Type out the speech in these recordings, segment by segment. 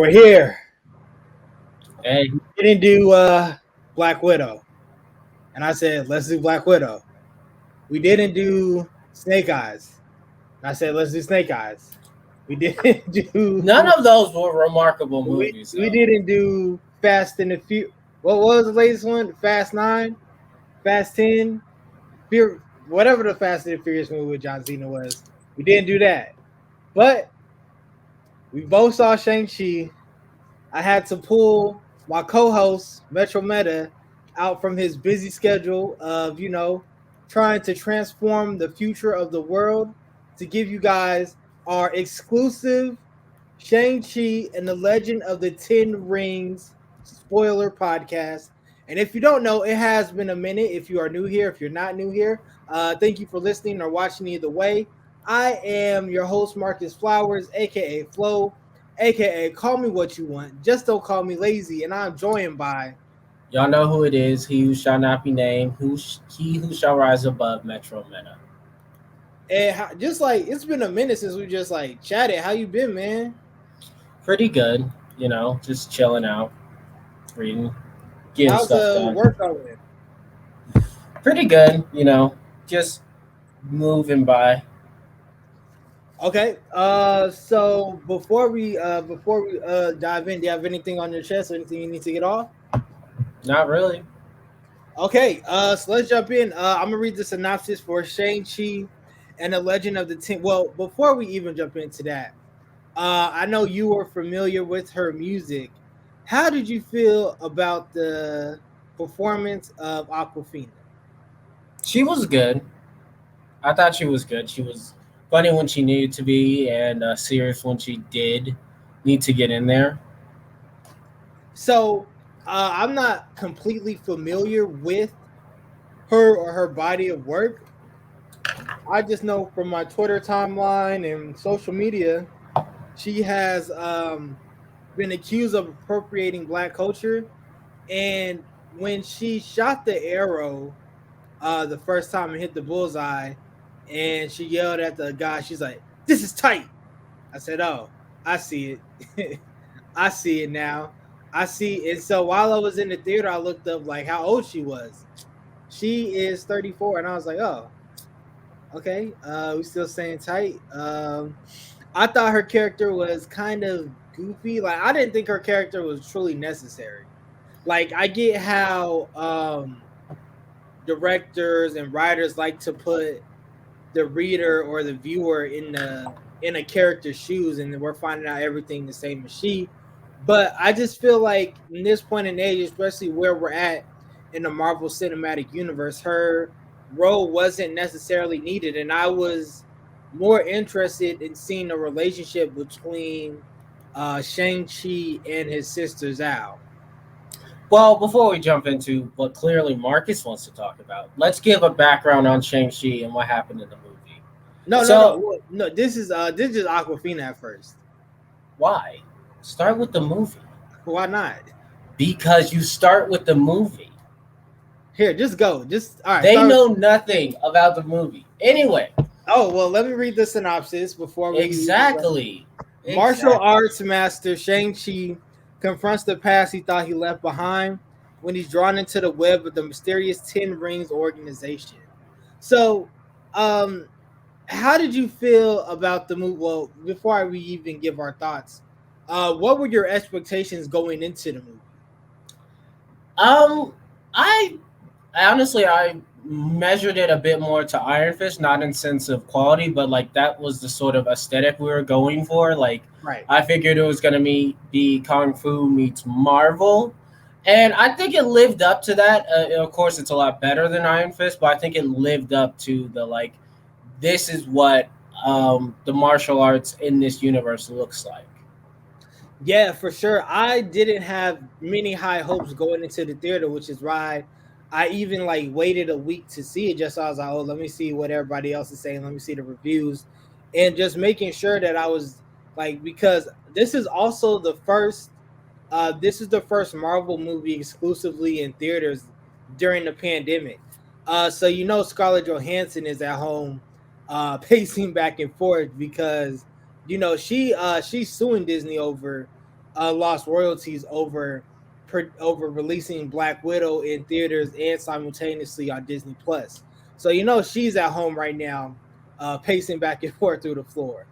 We're here. Hey, We didn't do Black Widow, and I said let's do Black Widow. We didn't do Snake Eyes, and I said let's do Snake Eyes. We didn't do. none of those were remarkable we, movies, we though. didn't do Fast and the Few. What was the latest one? Fast 9, Fast 10, Fear, whatever the Fast and the Furious movie with John Cena was. We didn't do that, but we both saw Shang-Chi. I had to pull my co-host Metro Meta out from his busy schedule of trying to transform the future of the world to give you guys our exclusive Shang-Chi and the Legend of the Ten Rings spoiler podcast. And if you don't know, it has been a minute. If you are new here, if you're not new here, thank you for listening or watching either way. I am your host, Marcus Flowers, aka Flo, aka call me what you want. Just don't call me lazy. And I'm joined by Y'all know who it is. He who shall not be named. He who shall rise above Metro Meta. and just like it's been a minute since we just like chatted. How you been, man? Pretty good, just chilling out, reading, getting How's stuff the done. work going? Pretty good, just moving by. Okay. So before we dive in, do you have anything on your chest or anything you need to get off? Not really. Okay. So let's jump in. I'm gonna read the synopsis for Shang-Chi and the Legend of the Ten. Well, before we even jump into that, I know you were familiar with her music. How did you feel about the performance of Aquafina? She was good. I thought she was good. She was funny when she needed to be and serious when she did need to get in there. So I'm not completely familiar with her or her body of work. I just know from my Twitter timeline and social media, she has been accused of appropriating Black culture. And when she shot the arrow the first time and hit the bullseye, and she yelled at the guy, she's like, "This is tight." I said, "Oh, I see it. I see it now. I see." And so while I was in the theater, I looked up like how old she was. She is 34, and I was like, "Oh, okay, we still staying tight." I thought her character was kind of goofy. Like I didn't think her character was truly necessary. Like I get how directors and writers like to put the reader or the viewer in a character's shoes, and we're finding out everything the same as she. But I just feel like in this point in age, especially where we're at in the Marvel Cinematic Universe, her role wasn't necessarily needed, and I was more interested in seeing a relationship between Shang-Chi and his sister Zhao. Well, before we jump into what clearly Marcus wants to talk about, let's give a background on Shang-Chi and what happened in the movie. No, no, So, no, no. This is Aquafina at first. why? Start with the movie. Why not? Because you start with the movie. Here, just go. Just all right. They know nothing about the movie. Anyway. Oh well, let me read the synopsis before we. Exactly. Martial arts master Shang-Chi confronts the past he thought he left behind when he's drawn into the web of the mysterious Ten Rings organization. So, how did you feel about the movie? Well, before we even give our thoughts, what were your expectations going into the movie? I honestly I measured it a bit more to Iron Fist, not in sense of quality, but like that was the sort of aesthetic we were going for. Like Right. I figured it was gonna be Kung Fu meets Marvel, and I think it lived up to that. Of course, it's a lot better than Iron Fist, but I think it lived up to the like. This is what the martial arts in this universe looks like. Yeah, for sure. I didn't have many high hopes going into the theater, which is why I even like waited a week to see it. Just so I was like, oh, let me see what everybody else is saying. Let me see the reviews, and just making sure that I was like, because this is also the first. This is the first Marvel movie exclusively in theaters during the pandemic. So Scarlett Johansson is at home, pacing back and forth because she's suing Disney over lost royalties over releasing Black Widow in theaters and simultaneously on Disney Plus. So she's at home right now, pacing back and forth through the floor.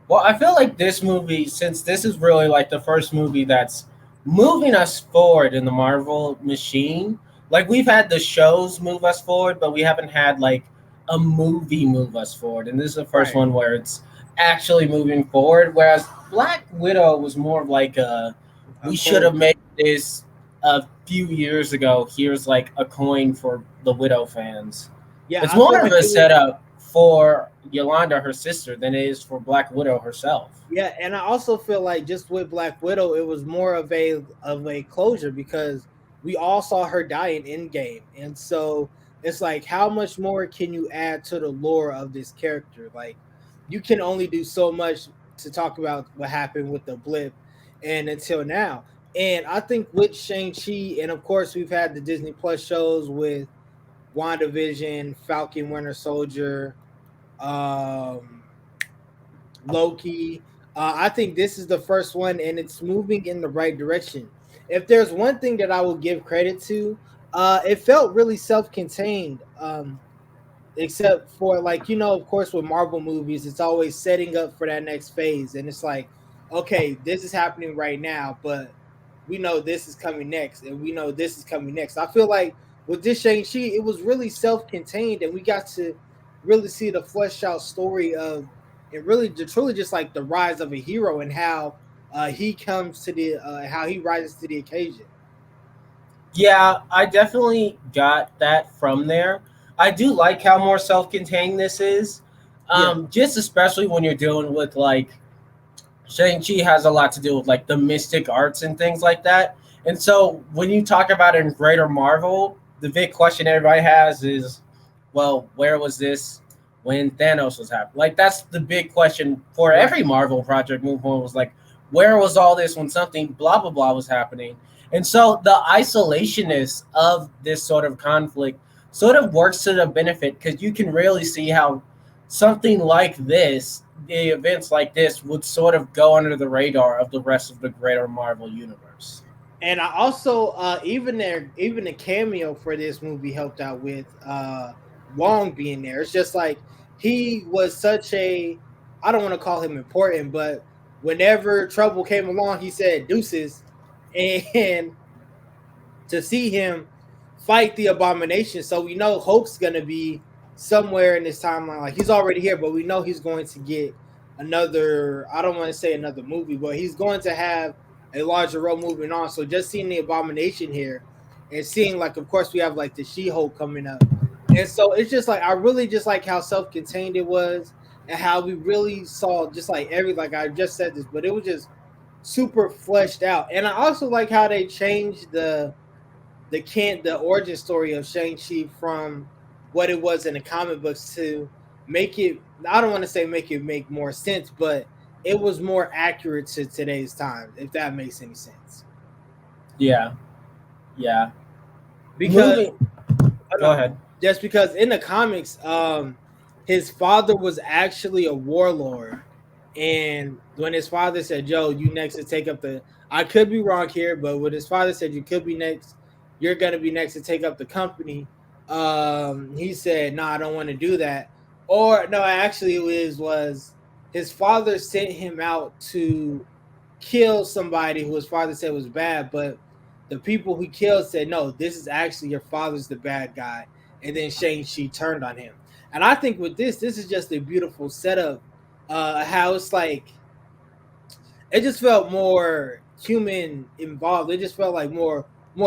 Well, I feel like this movie, since this is really like the first movie that's moving us forward in the Marvel machine, like we've had the shows move us forward, but we haven't had like a movie move us forward. And this is the first Right. one where it's actually moving forward. Whereas Black Widow was more of like A we should have closure. made this a few years ago. Here's like a coin for the Widow fans. Yeah, It's I feel more of like a it was. setup for Yolanda, her sister, than it is for Black Widow herself. Yeah, and I also feel like just with Black Widow, it was more of a closure because we all saw her die in Endgame, and so it's like, how much more can you add to the lore of this character? Like, you can only do so much to talk about what happened with the blip, and until now. And I think with Shang-Chi, and of course we've had the Disney Plus shows with WandaVision, Falcon, Winter Soldier, um, Loki. I think this is the first one, and it's moving in the right direction. If there's one thing that I will give credit to, it felt really self-contained. Except for, like, of course, with Marvel movies, it's always setting up for that next phase, and it's like, okay, this is happening right now, but we know this is coming next, and we know this is coming next. I feel like with this Shang-Chi, it was really self-contained, and we got to really see the fleshed out story of, and really truly just like the rise of a hero, and how he comes to the how he rises to the occasion. Yeah, I definitely got that from there. I do like how more self-contained this is. Yeah. Just especially when you're dealing with like Shang-Chi has a lot to do with like the mystic arts and things like that. And so when you talk about it in greater Marvel, the big question everybody has is, well, where was this when Thanos was happening? Like that's the big question for every Right. Marvel project movement was like, where was all this when something blah blah blah was happening? And so the isolationness of this sort of conflict sort of works to the benefit because you can really see how something like this, the events like this, would sort of go under the radar of the rest of the greater Marvel universe. And I also even the cameo for this movie helped out with Wong being there. It's just like he was such a, I don't want to call him important, but whenever trouble came along, he said deuces, and to see him fight the abomination. So we know Hulk's gonna be somewhere in this timeline. Like, he's already here, but we know he's going to get another. I don't want to say another movie, but he's going to have a larger role moving on. So just seeing the abomination here, and seeing, like, of course we have like the She-Hulk coming up, and so it's just like, I really just like how self-contained it was, and how we really saw just like like I just said this, but it was just super fleshed out. And I also like how they changed the origin story of Shang-Chi from what it was in the comic books to make it, I don't want to say make it make more sense, but it was more accurate to today's times, if that makes any sense. Yeah, yeah. Because Moving. oh Go no, ahead. just because in the comics, his father was actually a warlord, and when his father said, "Joe, you next to take up the," I could be wrong here, but when his father said, "You could be next, you're gonna be next to take up the company," he said, "No, I don't want to do that." Or no, actually, it was his father sent him out to kill somebody who his father said was bad, but the people he killed said, "No, this is actually your father's the bad guy." And then Shang-Chi turned on him. And I think with this is just a beautiful setup. How it's like, it just felt more human involved. It just felt like more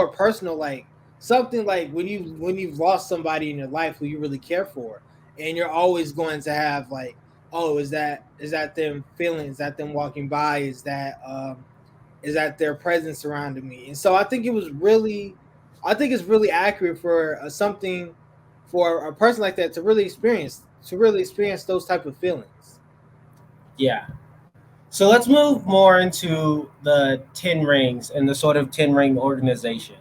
personal, like something like when you've lost somebody in your life who you really care for, and you're always going to have like, oh, is that them feeling? Is that them walking by? Is that their presence surrounding me? And so I think it's really accurate for something, for a person like that to really experience those type of feelings. Yeah. So let's move more into the Ten Rings and the sort of Ten Ring organization.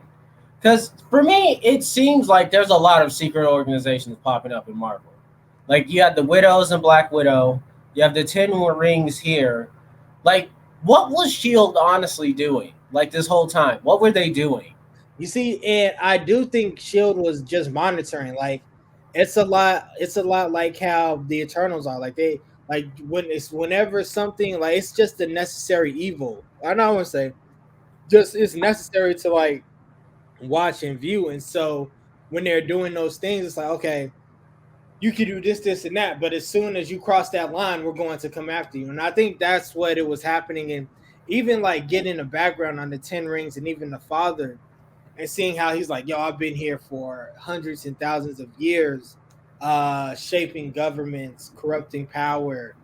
Because for me, it seems like there's a lot of secret organizations popping up in Marvel. Like you have the Widows and Black Widow, you have the Ten Rings here. Like What was Shield honestly doing? Like this whole time, what were they doing? You see, and I do think Shield was just monitoring. Like it's a lot. It's a lot like how the Eternals are. Like they like when it's whenever something like it's just a necessary evil. I don't want to say just it's necessary to like watch and view. And so when they're doing those things, it's like okay, you can do this, this, and that. But as soon as you cross that line, we're going to come after you. And I think that's what it was happening. And even like getting the background on the Ten Rings and even the father and seeing how he's like, yo, I've been here for hundreds and thousands of years, shaping governments, corrupting power,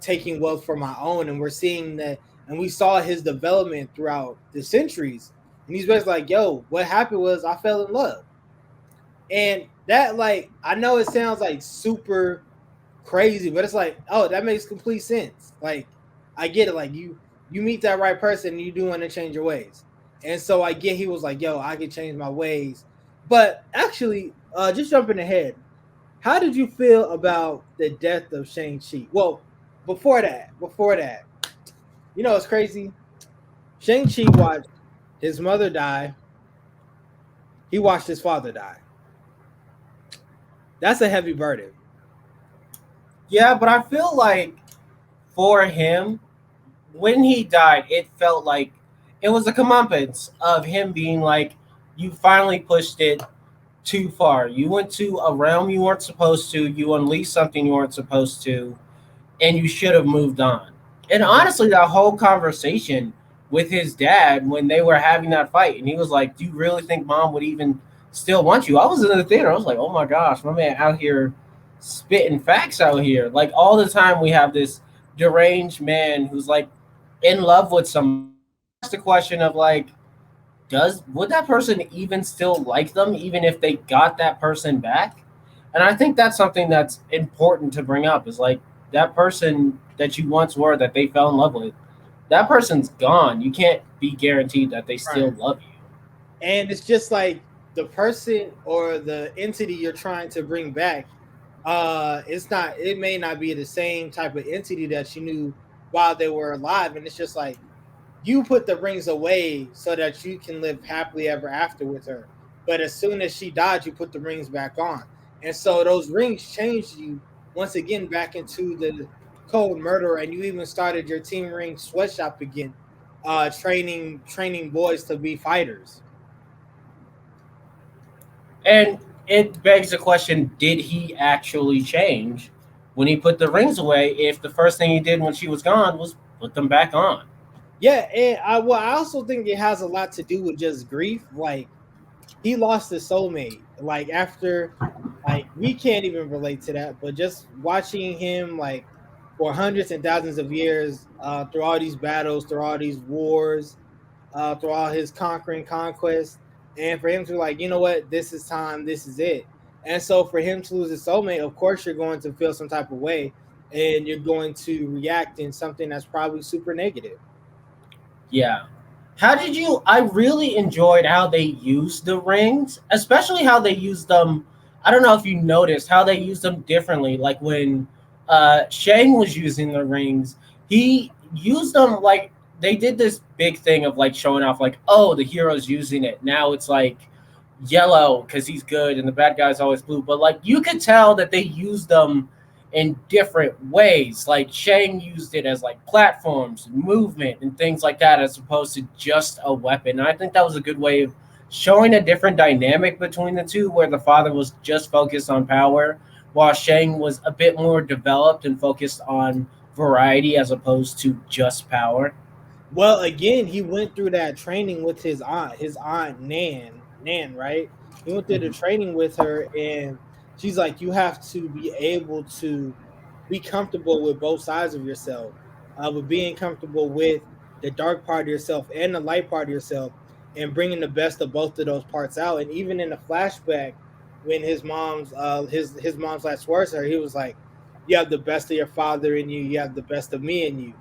taking wealth for my own. And we're seeing that, and we saw his development throughout the centuries. And he's basically like, yo, what happened was I fell in love. And that, like, I know it sounds like super crazy, but it's like, oh, that makes complete sense. Like, I get it. Like, you meet that right person, and you do want to change your ways. And so I get he was like, yo, I can change my ways. But actually, just jumping ahead, how did you feel about the death of Shang-Chi? Well, before that, it's crazy. Shang-Chi watched his mother die. He watched his father die. That's a heavy burden. Yeah, but I feel like for him, when he died, it felt like it was a comeuppance of him being like, you finally pushed it too far. You went to a realm you weren't supposed to. You unleashed something you weren't supposed to, and you should have moved on. And honestly, that whole conversation with his dad when they were having that fight, and he was like, "Do you really think mom would even still want you?" I was in the theater. I was like, "Oh my gosh, my man out here spitting facts out here." Like all the time, we have this deranged man who's like in love with somebody, and you ask the question of like, does would that person even still like them even if they got that person back? And I think that's something that's important to bring up is like that person that you once were that they fell in love with, that person's gone. You can't be guaranteed that they still Right. love you. And it's just like the person or the entity you're trying to bring back, it's not it may not be the same type of entity that you knew while they were alive. And it's just like you put the rings away so that you can live happily ever after with her. But as soon as she died, you put the rings back on. And so those rings changed you once again back into the cold murderer. And you even started your team ring sweatshop again, training boys to be fighters. And it begs the question, did he actually change when he put the rings away if the first thing he did when she was gone was put them back on? Yeah, and I also think it has a lot to do with just grief. Like he lost his soulmate. Like after, like we can't even relate to that, but just watching him like for hundreds and thousands of years, through all these battles, through all these wars, through all his conquering conquests, and for him to like, you know what, this is time, this is it. And so for him to lose his soulmate, of course you're going to feel some type of way, and you're going to react in something that's probably super negative. Yeah. How did you? I really enjoyed how they used the rings, especially how they used them. I don't know if you noticed how they used them differently. Like when Shang was using the rings, he used them like they did this big thing of like showing off, like, oh, the hero's using it. Now it's like yellow because he's good and the bad guy's always blue. But like you could tell that they used them in different ways. Like Shang used it as like platforms and movement and things like that, as opposed to just a weapon. And I think that was a good way of showing a different dynamic between the two, where the father was just focused on power, while Shang was a bit more developed and focused on variety as opposed to just power. Well, again, he went through that training with his aunt Nan, right? He went through the Mhm. training with her, and she's like, you have to be able to be comfortable with both sides of yourself, with being comfortable with the dark part of yourself and the light part of yourself, and bringing the best of both of those parts out. And even in the flashback, when his mom's last words to her, he was like, "You have the best of your father in you. You have the best of me in you."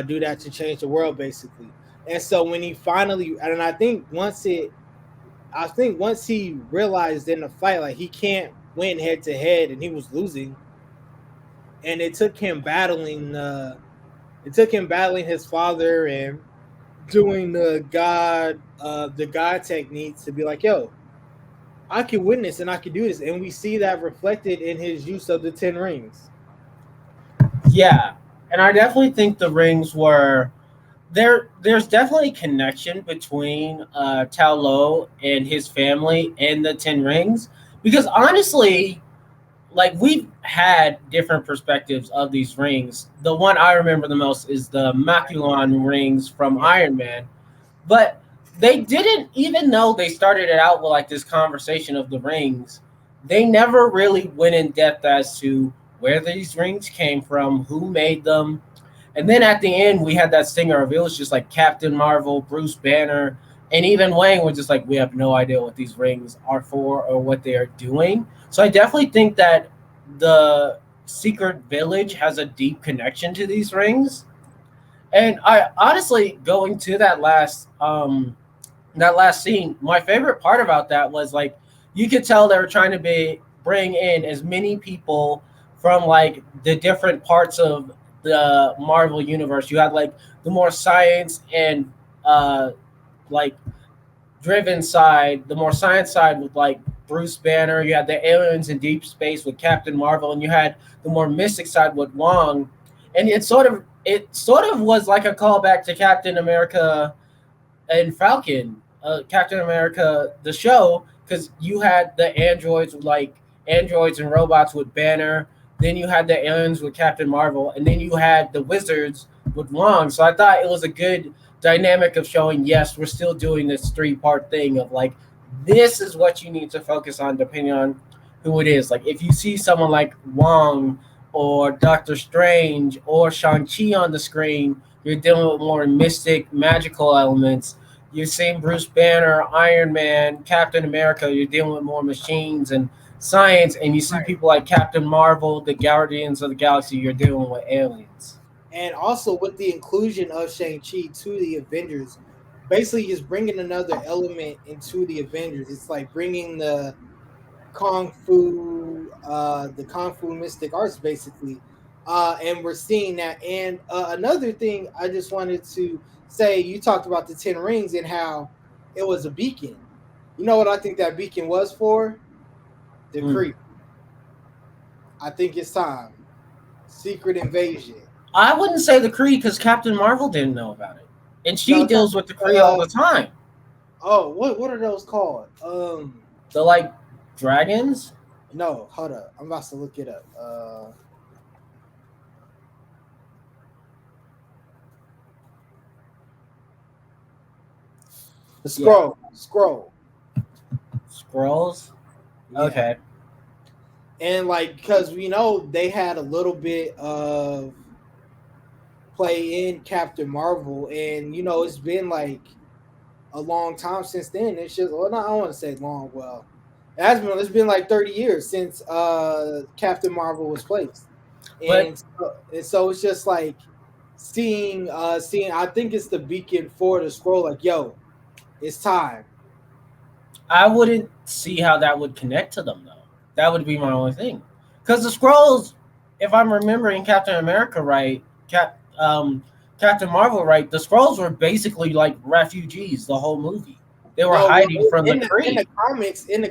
Do that to change the world, basically. And so when he finally, and I think once he realized in the fight, like he can't win head to head, and he was losing, and it took him battling It took him battling his father and doing the God techniques to be like, yo, I can witness and I can do this. And we see that reflected in his use of the Ten Rings. Yeah, and I definitely think the rings were there. There's definitely a connection between Tao Lo and his family and the Ten Rings because honestly, like we've had different perspectives of these rings. The one I remember the most is the Maculon rings from Yeah. Iron Man, but they didn't even though they started it out with like this conversation of the rings. They never really went in depth as to where these rings came from, who made them, and then at the end, we had that stinger of it was just like Captain Marvel, Bruce Banner, and even Wayne was just like, we have no idea what these rings are for or what they are doing. So I definitely think that the Secret Village has a deep connection to these rings. And I honestly going to that last scene, my favorite part about that was like you could tell they were trying to be bring in as many people from like the different parts of the Marvel universe. You had like the more science and uh like driven side, the more science side with like Bruce Banner. You had the aliens in deep space with Captain Marvel, and you had the more mystic side with Wong. And it sort of was like a callback to Captain America and Falcon, Captain America, the show, because you had the androids with like androids and robots with Banner, then you had the aliens with Captain Marvel, and then you had the wizards with Wong. So I thought it was a good dynamic of showing, yes, we're still doing this three-part thing of like, this is what you need to focus on depending on who it is. Like if you see someone like Wong or Doctor Strange or Shang-Chi on the screen, you're dealing with more mystic, magical elements. You've seen Bruce Banner, Iron Man, Captain America. You're dealing with more machines and science, and you see Right. people like Captain Marvel, the Guardians of the Galaxy. You're dealing with aliens. And also with the inclusion of Shang-Chi to the Avengers, basically just bringing another element into the Avengers. It's like bringing the kung fu mystic arts basically, and we're seeing that. And another thing I just wanted to say, you talked about the Ten Rings and how it was a beacon. You know what I think that beacon was for? The Mm. Kree. I think it's time. Secret invasion. I wouldn't say the Kree because Captain Marvel didn't know about it, and No, she it's not. deals with the Kree all the time. Oh, what are those called? The like dragons. No, hold up. I'm about to look it up. The Yeah, scroll. scrolls. Yeah. Okay. And like because we know they had a little bit of play in Captain Marvel, and it's been like a long time since then. It's just, well, not, I don't want to say long. Well, it's been like 30 years since Captain Marvel was placed, But and so it's just like seeing. I think it's the beacon for the scroll. Like, yo, it's time. I wouldn't see how that would connect to them though. That would be my only thing. Because the scrolls, if I'm remembering Captain America right, Captain Marvel right, the scrolls were basically like refugees the whole movie. They were No, hiding well, from the in the Kree.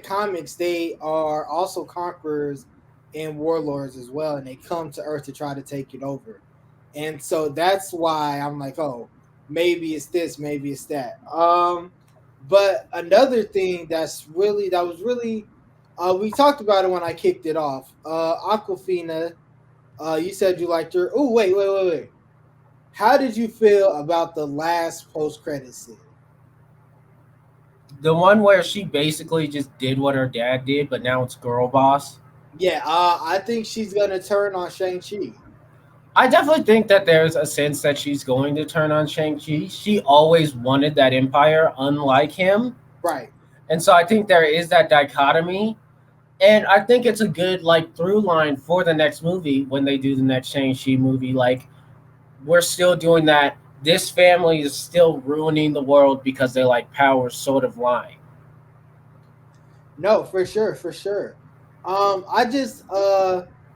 comics, they are also conquerors and warlords as well, and they come to Earth to try to take it over. And so that's why I'm like, oh, maybe it's this, maybe it's that. But another thing that was really, we talked about it when I kicked it off. Aquafina, you said you liked her. Oh, wait. How did you feel about the last post credit scene? The one where she basically just did what her dad did, but now it's girl boss. Yeah, I think she's gonna turn on Shang-Chi. I definitely think that there's a sense that she's going to turn on Shang-Chi. She always wanted that empire, unlike him. Right. And so I think there is that dichotomy. And I think it's a good like through line for the next movie when they do the next Shang-Chi movie. Like we're still doing that. This family is still ruining the world because they like power sort of line. No, for sure, for sure. I just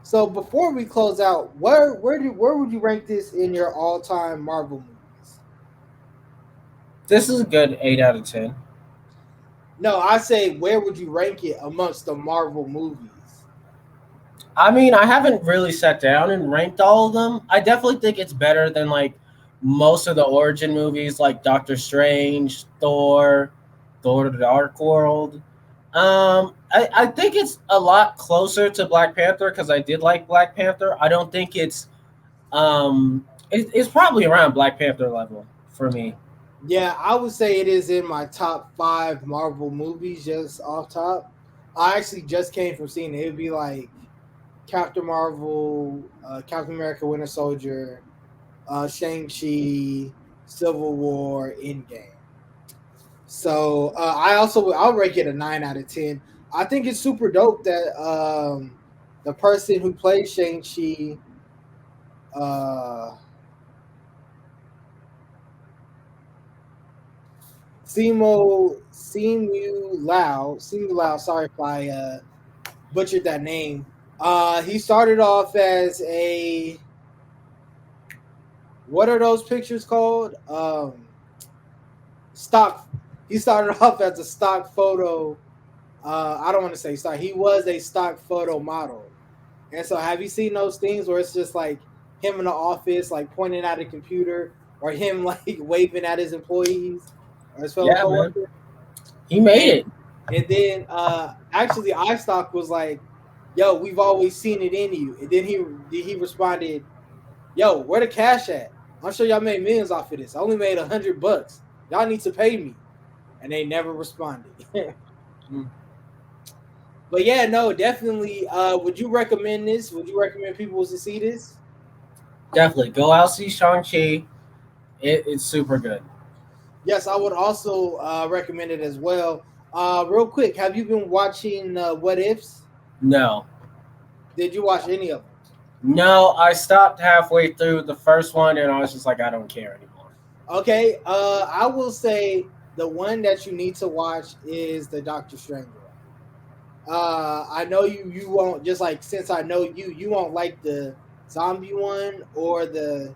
So before we close out, where would you rank this in your all time Marvel movies? This is a good 8 out of 10. No, I say where would you rank it amongst the Marvel movies? I mean, I haven't really sat down and ranked all of them. I definitely think it's better than like most of the origin movies, like Doctor Strange, Thor: The Dark World. I think it's a lot closer to Black Panther because I did like Black Panther. I don't think it's probably around Black Panther level for me. Yeah, I would say it is in my top five Marvel movies, just off top. I actually just came from seeing it. It'd be like Captain Marvel, Captain America, Winter Soldier, Shang-Chi, Civil War, Endgame. So I'll rank it a 9 out of 10. I think it's super dope that the person who played Shang-Chi, uh, Simu Lau. Sorry if I butchered that name. He started off as a, what are those pictures called? Stock. He started off as a stock photo. I don't want to say stock. He was a stock photo model. And so, have you seen those things where it's just like him in the office, like pointing at a computer, or him like waving at his employees or his fellow Yeah, man, coworkers? he made And it. and then actually iStock was like, "Yo, we've always seen it in you." And then he responded, "Yo, where the cash at? I'm sure y'all made millions off of this. I only made $100. Y'all need to pay me." And they never responded. Mm, But yeah, no, definitely. Would you recommend this? Would you recommend people to see this? definitely go out see Shang-Chi. It's super good. Yes, I would also recommend it as well. Real quick, have you been watching What Ifs? No, Did you watch any of them? no, I stopped halfway through the first one and I was just like, I don't care anymore. Okay, I will say the one that you need to watch is the Doctor Strange one. I know you won't, just like since I know you won't like the zombie one or the,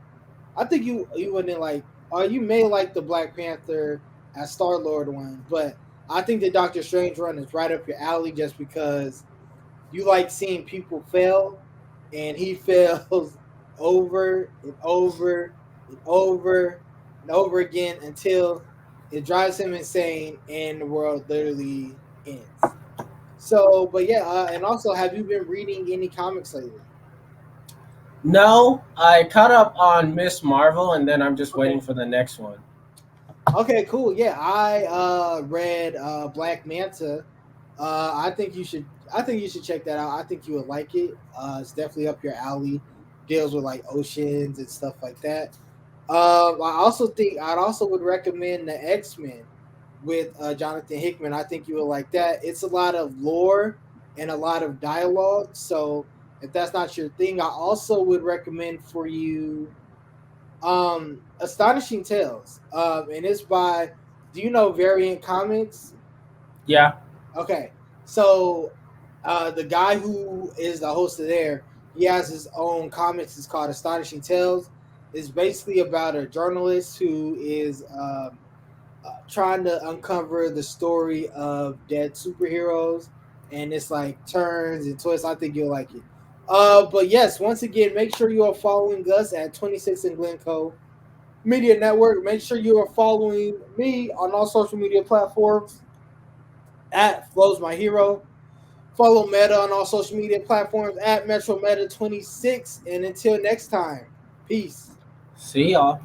I think you wouldn't like, or you may like the Black Panther as Star Lord one, but I think the Doctor Strange one is right up your alley just because you like seeing people fail, and he fails over and over and over and over again until it drives him insane and the world literally ends. So, but yeah, and also, have you been reading any comics lately? No, I caught up on Miss Marvel and then I'm just Okay. waiting for the next one. Okay, cool. Yeah, I read Black Manta. I think you should. I think you should check that out. I think you would like it. It's definitely up your alley. Deals with like oceans and stuff like that. I also think I'd also would recommend the X Men with Jonathan Hickman. I think you would like that. It's a lot of lore and a lot of dialogue. So if that's not your thing, I also would recommend for you Astonishing Tales. And it's by, do you know Variant Comics? Yeah, Okay. So the guy who is the host of there, he has his own comics. It's called Astonishing Tales. It's basically about a journalist who is trying to uncover the story of dead superheroes, and it's like turns and twists. I think you'll like it. But yes, once again, make sure you are following us at 26 and Glencoe Media Network. Make sure you are following me on all social media platforms at Flows My Hero. Follow Meta on all social media platforms at Metro Meta 26. And until next time, peace. see y'all.